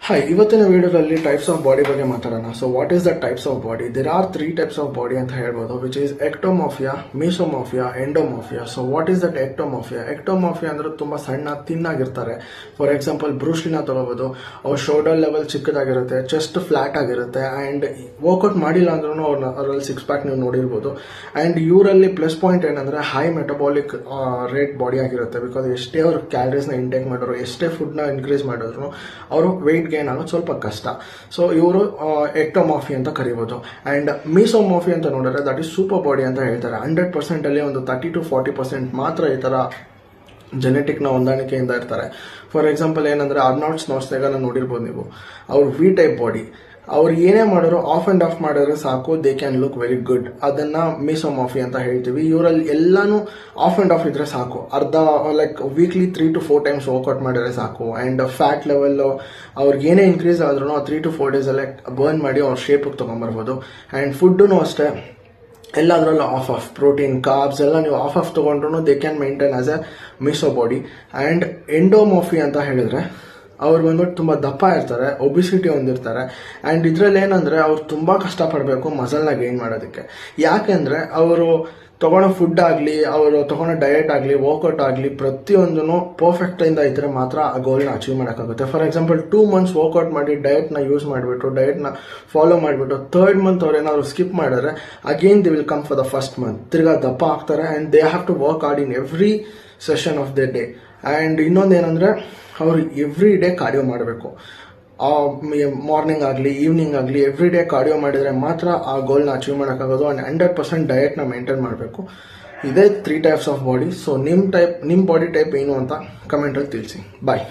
Hi, ಇವತ್ತಿನ ವಿಡಿಯೋದಲ್ಲಿ types of body ಬಗ್ಗೆ ಮಾತಾಡೋಣ. So what is the types of body? There are 3 types of body ಅಂತ ಹೇಳ್ಬೋದು, which is ectomorphia, mesomorphia, endomorphia. So what is that ectomorphia? Ectomorphia ಅಂದ್ರೆ ತುಂಬಾ ಸಣ್ಣ ತಿನ್ನಾಗಿರ್ತಾರೆ. ಫಾರ್ ಎಕ್ಸಾಂಪಲ್ ಬ್ರೂಸ್ಲಿನ ತಗೋಬಹುದು. ಅವ್ರ ಶೋಲ್ಡರ್ ಲೆವೆಲ್ ಚಿಕ್ಕದಾಗಿರುತ್ತೆ, ಚೆಸ್ಟ್ ಫ್ಲಾಟ್ ಆಗಿರುತ್ತೆ, ಅಂಡ್ ವರ್ಕೌಟ್ ಮಾಡಿಲ್ಲ ಅಂದ್ರೂ ಅವರಲ್ಲಿ 6 ಪ್ಯಾಕ್ ನೀವು ನೋಡಿರ್ಬೋದು. ಅಂಡ್ ಇವರಲ್ಲಿ ಪ್ಲಸ್ ಪಾಯಿಂಟ್ ಏನಂದ್ರೆ ಹೈ ಮೆಟಬಾಲಿಕ್ ರೇಟ್ ಬಾಡಿ ಆಗಿರುತ್ತೆ. ಬಿಕಾಸ್ ಎಷ್ಟೇ ಅವ್ರು ಕ್ಯಾಲರೀಸ್ನ ಇಂಟೇಕ್ ಮಾಡಿದ್ರು, ಎಷ್ಟೇ ಫುಡ್ನ ಇನ್ಕ್ರೀಸ್ ಮಾಡಿದ್ರು ಅವರು ವೆಯ್ಟ್ ಗೇನ್ ಆಗೋದು ಸ್ವಲ್ಪ ಕಷ್ಟ. ಸೊ ಇವರು ಎಕ್ಟೋಮಾಫಿ ಅಂತ ಕರಿಬೋದು. ಅಂಡ್ ಮೀಸೋಮಾಫಿ ಅಂತ ನೋಡಿದ್ರೆ ದಟ್ ಈಸ್ ಸೂಪರ್ ಬಾಡಿ ಅಂತ ಹೇಳ್ತಾರೆ. 100% ಅಲ್ಲಿ ಒಂದು 30 to 40% ಮಾತ್ರ ಈ ತರ ಜೆನೆಟಿಕ್ನ ಹೊಂದಾಣಿಕೆಯಿಂದ ಇರ್ತಾರೆ. ಫಾರ್ ಎಕ್ಸಾಂಪಲ್ ಏನಂದ್ರೆ ಆರ್ನಾಲ್ಡ್ ಸ್ವಾರ್ಜ್ನೆಗರ್ ನೋಡಿರ್ಬೋದು ನೀವು. ಅವ್ರು ವಿ ಟೈಪ್ ಬಾಡಿ. ಅವ್ರು ಏನೇ ಮಾಡಿದ್ರು ಆಫ್ ಅಂಡ್ ಆಫ್ ಮಾಡಿದ್ರೆ ಸಾಕು, they can look very good. ಅದನ್ನ ಮೀಸೋಮಾಫಿ ಅಂತ ಹೇಳ್ತೀವಿ. ಇವರಲ್ಲಿ ಎಲ್ಲಾನು ಆಫ್ ಅಂಡ್ ಆಫ್ ಇದ್ರೆ ಸಾಕು. Like weekly 3 to 4 times workout ಮಾಡಿದ್ರೆ ಸಾಕು. ಅಂಡ್ ಫ್ಯಾಟ್ ಲೆವೆಲ್ ಅವ್ರಿಗೆ ಏನೇ ಇನ್ಕ್ರೀಸ್ ಆದ್ರೂ 3 to 4 ಡೇಸ್ ಅಲ್ಲೇ ಬರ್ನ್ ಮಾಡಿ ಅವ್ರ ಶೇಪ್ ತಗೊಂಡ್ಬರ್ಬೋದು. ಅಂಡ್ ಫುಡ್ಡು ಅಷ್ಟೇ ಎಲ್ಲದರಲ್ಲೂ ಆಫ್ ಪ್ರೋಟೀನ್, ಕಾರ್ಬ್ಸ್ ಎಲ್ಲ ನೀವು ಆಫ್ ತಗೊಂಡ್ರು they can maintain as a meso body. And endomorphy ಅಂತ ಹೇಳಿದ್ರೆ ಅವ್ರು ಬಂದ್ಬಿಟ್ಟು ತುಂಬ ದಪ್ಪ ಇರ್ತಾರೆ, ಒಬಿಸಿಟಿ ಹೊಂದಿರ್ತಾರೆ. ಆ್ಯಂಡ್ ಇದರಲ್ಲಿ ಏನಂದರೆ ಅವ್ರು ತುಂಬ ಕಷ್ಟಪಡಬೇಕು ಮಸಲ್ನ ಗೈನ್ ಮಾಡೋದಕ್ಕೆ. ಯಾಕೆಂದರೆ ಅವರು ತೊಗೊಳೋ ಫುಡ್ ಆಗಲಿ, ಅವರು ತೊಗೊಳೋ ಡಯಟ್ ಆಗಲಿ, ವರ್ಕೌಟ್ ಆಗಲಿ ಪ್ರತಿಯೊಂದೂ ಪರ್ಫೆಕ್ಟಿಂದ ಇದ್ದರೆ ಮಾತ್ರ ಆ ಗೋಲ್ನ ಅಚೀವ್ ಮಾಡೋಕ್ಕಾಗುತ್ತೆ. ಫಾರ್ ಎಕ್ಸಾಂಪಲ್ 2 months ವರ್ಕೌಟ್ ಮಾಡಿ ಡಯಟ್ನ ಯೂಸ್ ಮಾಡಿಬಿಟ್ಟು, ಡಯಟ್ನ ಫಾಲೋ ಮಾಡಿಬಿಟ್ಟು 3rd month ಅವ್ರು ಏನಾದ್ರು ಸ್ಕಿಪ್ ಮಾಡಿದ್ರೆ again they will come for the first month. ತಿರ್ಗಾ ದಪ್ಪ ಆಗ್ತಾರೆ. And they have to work hard in every session of the day. And ಇನ್ನೊಂದೇನೆಂದರೆ ಅವರು ಎವ್ರಿ ಡೇ ಕಾರ್ಡಿಯೋ ಮಾಡಬೇಕು. ಮಾರ್ನಿಂಗ್ ಆಗಲಿ ಈವ್ನಿಂಗ್ ಆಗಲಿ ಎವ್ರಿ ಡೇ ಕಾರ್ಡಿಯೋ ಮಾಡಿದರೆ ಮಾತ್ರ ಆ ಗೋಲ್ನ ಅಚೀವ್ ಮಾಡೋಕ್ಕಾಗೋದು. ಆ್ಯಂಡ್ 100% ಡಯಟ್ನ ಮೇಂಟೈನ್ ಮಾಡಬೇಕು. ಇದೇ 3 ಟೈಪ್ಸ್ ಆಫ್ ಬಾಡಿ. ಸೊ ನಿಮ್ಮ ಬಾಡಿ ಟೈಪ್ ಏನು ಅಂತ ಕಮೆಂಟಲ್ಲಿ ತಿಳಿಸಿ. ಬಾಯ್.